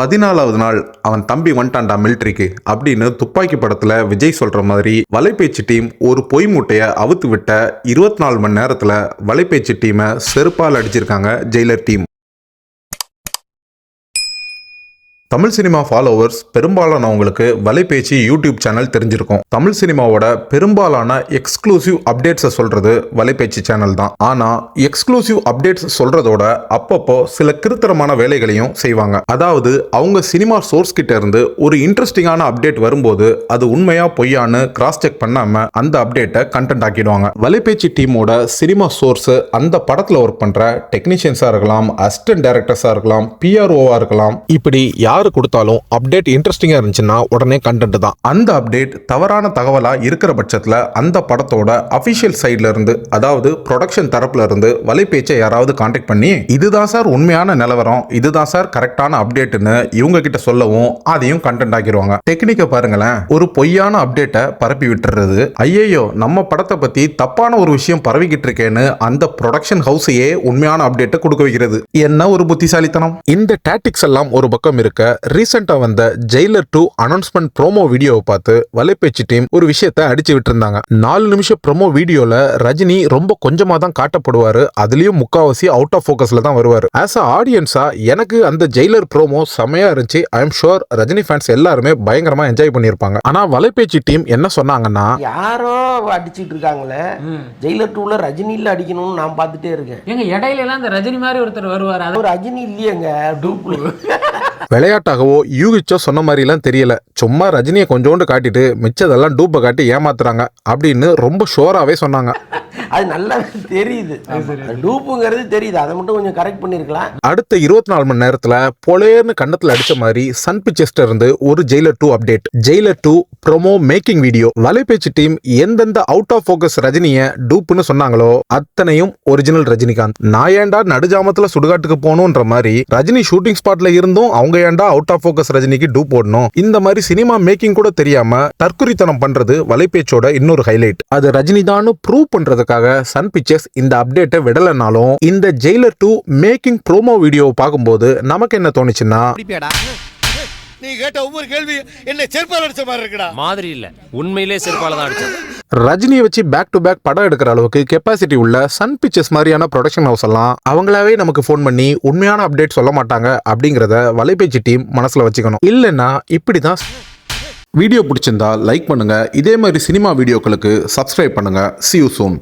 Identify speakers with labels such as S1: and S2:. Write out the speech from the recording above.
S1: 14வது நாள் அவன் தம்பி வந்துட்டான்டா மிலிட்ரிக்கு அப்படின்னு துப்பாக்கி படத்துல விஜய் சொல்ற மாதிரி வலைபேச்சு டீம் ஒரு பொய் மூட்டையை அவுத்து விட்ட 24 மணி நேரத்துல வலைபேச்சு டீமை செருப்பால் அடிச்சிருக்காங்க Jailer team. Tamil cinema followers பெரும்பாலானவங்களுக்கு வலைபேச்சு யூடியூப் சேனல் தெரிஞ்சிருக்கும். தமிழ் சினிமாவோட பெரும்பாலான எக்ஸ்க்ளூசிவ் அப்டேட்ஸை சொல்றது வலைபேச்சு சேனல் தான். ஆனா எக்ஸ்க்ளூசிவ் அப்டேட்ஸ் சொல்றதோட அப்பப்போ சில கிருத்தரமான வேலைகளையும் செய்வாங்க. அதாவது அவங்க சினிமா சோர்ஸ் கிட்ட இருந்து ஒரு இன்ட்ரெஸ்டிங்கான அப்டேட் வரும்போது அது உண்மையா பொய்யான்னு கிராஸ் செக் பண்ணாம அந்த அப்டேட்டை கண்டென்ட் ஆக்கிடுவாங்க. வலைபேச்சு டீமோட சினிமா சோர்ஸ் அந்த படத்துல ஒர்க் பண்ற டெக்னீஷியன்ஸா இருக்கலாம், அசிஸ்டன்ட் டைரக்டர்ஸா இருக்கலாம், பிஆர்ஓவா இருக்கலாம், இப்படி கொடுத்தாலும் அப்டேட் இன்ட்ரெஸ்டிங்கா இருந்துச்சுன்னா உடனே கண்டென்ட் தான். அந்த அப்டேட் தவறான தகவலா இருக்கிற பட்சத்துல அந்த படத்தோட அபிஷியல் சைட்ல இருந்து, அதாவது ப்ரொடக்ஷன் தரப்புல இருந்து வலைபேச்சை யாராவது கான்டாக்ட் பண்ணி இதுதான் சார் உண்மையான நிலவரம், இதுதான் சார் கரெக்டான அப்டேட்னு இவங்க கிட்ட சொல்லவும் அதையும் கண்டென்ட் ஆக்கிடுவாங்க. டெக்னிக்கை பாருங்களேன், ஒரு பொய்யான அப்டேட்டை பரப்பி விட்டுறது, ஐயோ நம்ம படத்தை பத்தி தப்பான ஒரு விஷயம் பரவிக்கிட்டு இருக்கேன்னு அந்த ப்ரொடக்ஷன் ஹவுஸையே உண்மையான அப்டேட்டை கொடுக்க வைக்கிறது. என்ன ஒரு புத்திசாலித்தனம்! இந்த டாக்டிக்ஸ் எல்லாம் ஒரு பக்கம் இருக்க, ரீசெண்டா வந்த ஜெயிலர் 2 அனௌன்ஸ்மெண்ட் ப்ரோமோ வீடியோவை பார்த்து வலைபேச்சு டீம் ஒரு விஷயத்தை அடிச்சு விட்டுருந்தாங்க. 4 நிமிஷம் ப்ரோமோ வீடியோல ரஜினி ரொம்ப கொஞ்சமா தான் காட்டப்படுவாரு, அதுலயும் முக்காவாசி அவுட் ஆஃப் ஃபோக்கஸ்ல தான் வருவாரு. ஆஸ் அ ஆடியன்ஸா எனக்கு அந்த ஜெயிலர் ப்ரோமோ செமையா இருந்துச்சு. I am sure Rajini fans எல்லாருமே பயங்கரமா என்ஜாய் பண்ணிருப்பாங்க. ஆனா வலைபேச்சு டீம் என்ன சொன்னாங்கன்னா,
S2: யாரோ அடிச்சிட்டு இருக்காங்களே, ஜெயிலர் 2ல ரஜினில அடிக்கணும்னு நான் பார்த்துட்டே இருக்கேன்.
S3: எங்க இடையில எல்லாம் அந்த ரஜினி மாதிரி ஒருத்தர் வருவார், அது
S2: ரஜினி இல்லையங்க, டூப்ல.
S1: விளையாட்டாகவோ யூகிச்சோ சொன்ன மாதிரி எல்லாம் தெரியல, சும்மா ரஜினியை கொஞ்சோண்டு காட்டிட்டு மிச்சதெல்லாம் டூப்பை காட்டி ஏமாத்துறாங்க அப்படின்னு ரொம்ப ஷோராவே சொன்னாங்க.
S2: அது நல்லா தெரியுது, டூப்புங்கிறது தெரியுது, அதை மட்டும் கொஞ்சம் கரெக்ட் பண்ணிருக்கலாம்.
S1: அடுத்த 24 மணி நேரத்துல பொலேர்னு கண்ணத்துல அடிச்ச மாதிரி சன் பிக்சர்ஸ்ல இருந்து ஒரு Jailer 2 update, Jailer 2 promo making video. Valaipechu team எந்தெந்த அவுட் ஆஃப் ஃபோக்கஸ் ரஜினியை டூப்னு சொன்னாங்களோ அத்தனையும் ஒரிஜினல் ரஜினிகாந்த். நான் ஏண்டா நடுஜாமத்துல சுடுகாட்டுக்கு போகணும்ன்ற மாதிரி ரஜினி ஷூட்டிங் ஸ்பாட்ல இருந்தும் அவங்க ஏண்டா அவுட் ஆஃப் ஃபோக்கஸ் ரஜினிக்கு டூப் போடணும், இந்த மாதிரி சினிமா மேக்கிங் கூட தெரியாம தற்குறித்தனம் பண்றது வலைபேச்சோட இன்னொரு ஹைலைட். அது ரஜினி தான் ப்ரூவ் பண்றதுக்காக சன் பிக்சர்ஸ் இந்த அப்டேட்டை விடலனாலும் இந்த ஜெயிலர் 2 மேக்கிங் ப்ரோமோ வீடியோவை பார்க்கும்போது நமக்கு என்ன தோணுச்சுன்னா,
S4: நீ கேட்ட ஒவ்வொரு கேள்வி என்ன செருப்பால அடிச்ச மாதிரி இருக்குடா.
S5: மாதிரி இல்ல, உண்மையிலே செருப்பால தான் அடிச்சது.
S1: ரஜினியை வச்சு பேக் டு பேக் படம் எடுக்கிற அளவுக்கு கெப்பாசிட்டி உள்ள சன் பிக்சர்ஸ் மாதிரியான ப்ரொடக்ஷன் ஹவுஸ் எல்லாம் அவங்களாவே நமக்கு ஃபோன் பண்ணி உண்மையான அப்டேட் சொல்ல மாட்டாங்க அப்படிங்கறத வலைபேச்சு டீம் மனசுல வச்சுக்கணும். இல்லைன்னா இப்படிதான். வீடியோ பிடிச்சிருந்தா லைக் பண்ணுங்க, இதே மாதிரி சினிமா வீடியோக்களுக்கு சப்ஸ்கிரைப் பண்ணுங்க. See you soon.